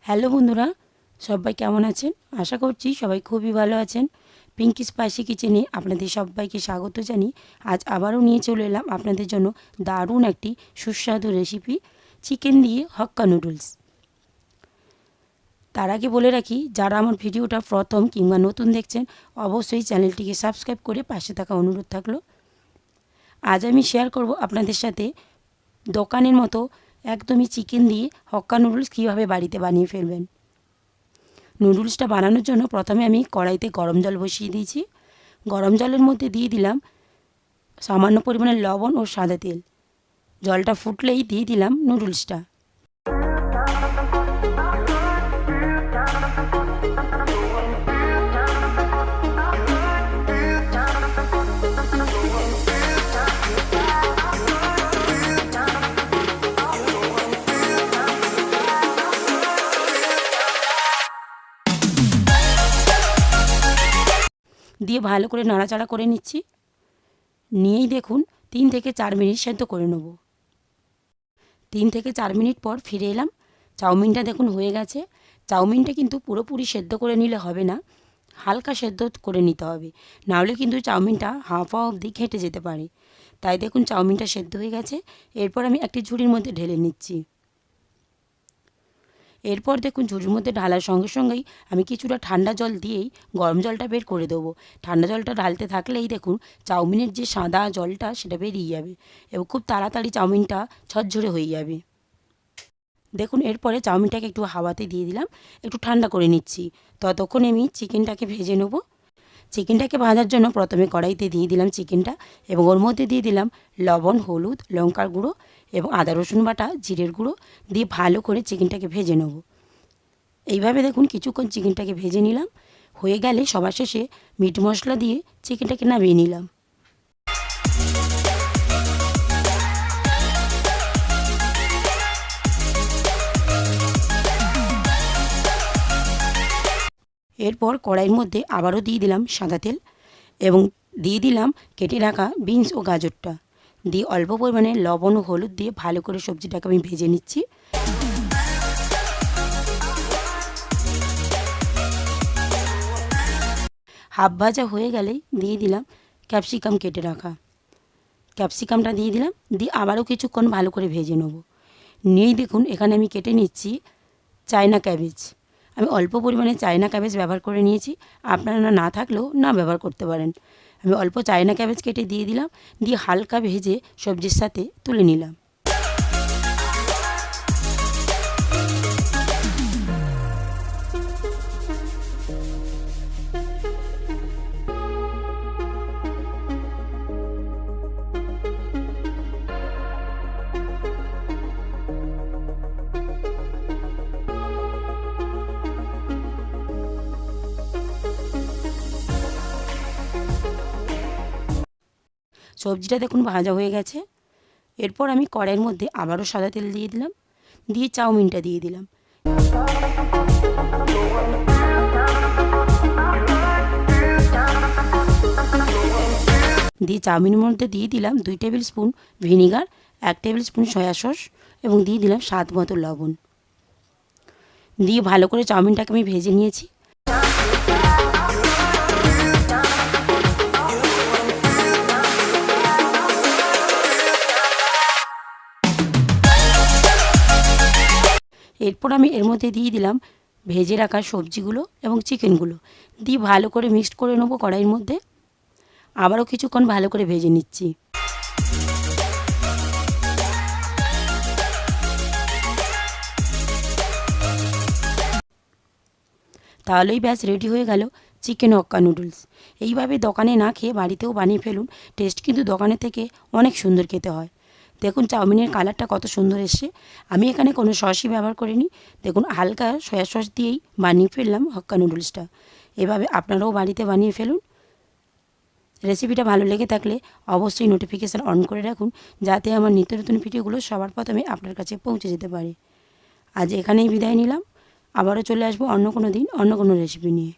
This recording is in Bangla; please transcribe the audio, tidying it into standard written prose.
হ্যালো বন্ধুরা, সবাই কেমন আছেন? আশা করছি সবাই খুবই ভালো আছেন। পিঙ্কি স্পাইসি কিচেনে আপনাদের সবাইকে স্বাগত জানিয়ে আজ আবারও নিয়ে চলে এলাম আপনাদের জন্য দারুণ একটি সুস্বাদু রেসিপি, চিকেন দিয়ে হাক্কা নুডলস। তার আগে বলে রাখি, যারা আমার ভিডিওটা প্রথম কিংবা নতুন দেখছেন অবশ্যই চ্যানেলটিকে সাবস্ক্রাইব করে পাশে থাকা অনুরোধ থাকলো। আজ আমি শেয়ার করব আপনাদের সাথে দোকানের মতো একদমই চিকেন দিয়ে হাক্কা নুডলস কীভাবে বাড়িতে বানিয়ে ফেলবেন। নুডলসটা বানানোর জন্য প্রথমে আমি কড়াইতে গরম জল বসিয়ে দিয়েছি। গরম জলের মধ্যে দিয়ে দিলাম সামান্য পরিমাণে লবণ ও সাদা তেল। জলটা ফুটলেই দিয়ে দিলাম নুডলসটা। দিয়ে ভালো করে নাড়াচাড়া করে নিচ্ছি। নিয়েই দেখুন 3 থেকে 4 মিনিট সেদ্ধ করে নেব। 3 থেকে 4 মিনিট পর ফিরে এলাম। চাউমিনটা দেখুন হয়ে গেছে। চাউমিনটা কিন্তু পুরোপুরি সেদ্ধ করে নিলে হবে না, হালকা সেদ্ধ করে নিতে হবে, নাহলে কিন্তু চাউমিনটা হাফা অবধি ঘেঁটে যেতে পারে। তাই দেখুন চাউমিনটা সেদ্ধ হয়ে গেছে। এরপর আমি একটি ঝুড়ির মধ্যে ঢেলে নিচ্ছি। এরপর দেখুন ঝুড়ির মধ্যে ঢালার সঙ্গে সঙ্গেই আমি কিছুটা ঠান্ডা জল দিয়েই গরম জলটা বের করে দেবো। ঠান্ডা জলটা ঢালতে থাকলেই দেখুন চাউমিনের যে সাদা জলটা সেটা বেরিয়ে যাবে এবং খুব তাড়াতাড়ি চাউমিনটা ঝরঝরে হয়ে যাবে। দেখুন এরপরে চাউমিনটাকে একটু হাওয়াতে দিয়ে দিলাম, একটু ঠান্ডা করে নিচ্ছি। ততক্ষণ আমি চিকেনটাকে ভেজে নেব। চিকেনটাকে ভাজার জন্য প্রথমে কড়াইতে দিয়ে দিলাম চিকেনটা এবং ওর মধ্যে দিয়ে দিলাম লবণ, হলুদ, লঙ্কার গুঁড়ো এবং আদা রসুন বাটা, জিরের গুঁড়ো দিয়ে ভালো করে চিকেনটাকে ভেজে নেব। এইভাবে দেখুন কিছুক্ষণ চিকেনটাকে ভেজে নিলাম। হয়ে গেলে সবার শেষে মিট মশলা দিয়ে চিকেনটাকে নামিয়ে নিলাম। এরপর কড়াইয়ের মধ্যে আবারও দিয়ে দিলাম সাদা তেল এবং দিয়ে দিলাম কেটে রাখা বিনস ও গাজরটা। দিয়ে অল্প পরিমাণে লবণ ও হলুদ দিয়ে ভালো করে সবজিটাকে আমি ভেজে নিচ্ছি। হাফ ভাজা হয়ে গেলেই দিয়ে দিলাম ক্যাপসিকাম কেটে রাখা। ক্যাপসিকামটা দিয়ে দিলাম, দিয়ে আবারও কিছুক্ষণ ভালো করে ভেজে নেব। নিয়েই দেখুন এখানে আমি কেটে নিচ্ছি চায়না ক্যাবেজ। আমি অল্প পরিমাণে চায়না ক্যাবেজ ব্যবহার করে নিয়েছি, আপনারা না থাকলেও না ব্যবহার করতে পারেন। আমি অল্প চায়না ক্যাবেজ কেটে দিয়ে দিলাম, দিয়ে হালকা ভেজে সবজির সাথে তুলে নিলাম। সবজিটা দেখুন ভাজা হয়ে গেছে। এরপর আমি কড়াইয়ের মধ্যে আবারও সাদা তেল দিয়ে দিলাম, দিয়ে চাউমিনটা দিয়ে দিলাম। দিয়ে চাউমিনের মধ্যে দিয়ে দিলাম 2 table spoon vinegar, 1 table spoon soya sauce এবং দিয়ে দিলাম স্বাদ মতো লবণ। দিয়ে ভালো করে চাউমিনটাকে আমি ভেজে নিয়েছি। এরপর আমি এর মধ্যে দিয়ে দিলাম ভেজে রাখা সবজিগুলো এবং চিকেনগুলো, দিয়ে ভালো করে মিক্সড করে নেবো কড়াইয়ের মধ্যে। আবারও কিছুক্ষণ ভালো করে ভেজে নিচ্ছি। তাহলেই ব্যাস রেডি হয়ে গেল চিকেন হাক্কা নুডলস। এইভাবে দোকানে না খেয়ে বাড়িতেও বানিয়ে ফেলুন, টেস্ট কিন্তু দোকানের থেকে অনেক সুন্দর খেতে হয়। দেখুন চাউমিনের কালারটা কত সুন্দর এসছে। আমি এখানে কোনো সসই ব্যবহার করিনি। দেখুন হালকা সয়া সস দিয়েই বানিয়ে ফেললাম হাক্কা নুডলসটা। এভাবে আপনারাও বাড়িতে বানিয়ে ফেলুন। রেসিপিটা ভালো লেগে থাকলে অবশ্যই নোটিফিকেশান অন করে রাখুন, যাতে আমার নিত্য নতুন ভিডিওগুলো সবার প্রথমে আপনার কাছে পৌঁছে যেতে পারে। আজ এখানেই বিদায় নিলাম। আবারও চলে আসবো অন্য কোনো দিন অন্য কোনো রেসিপি নিয়ে।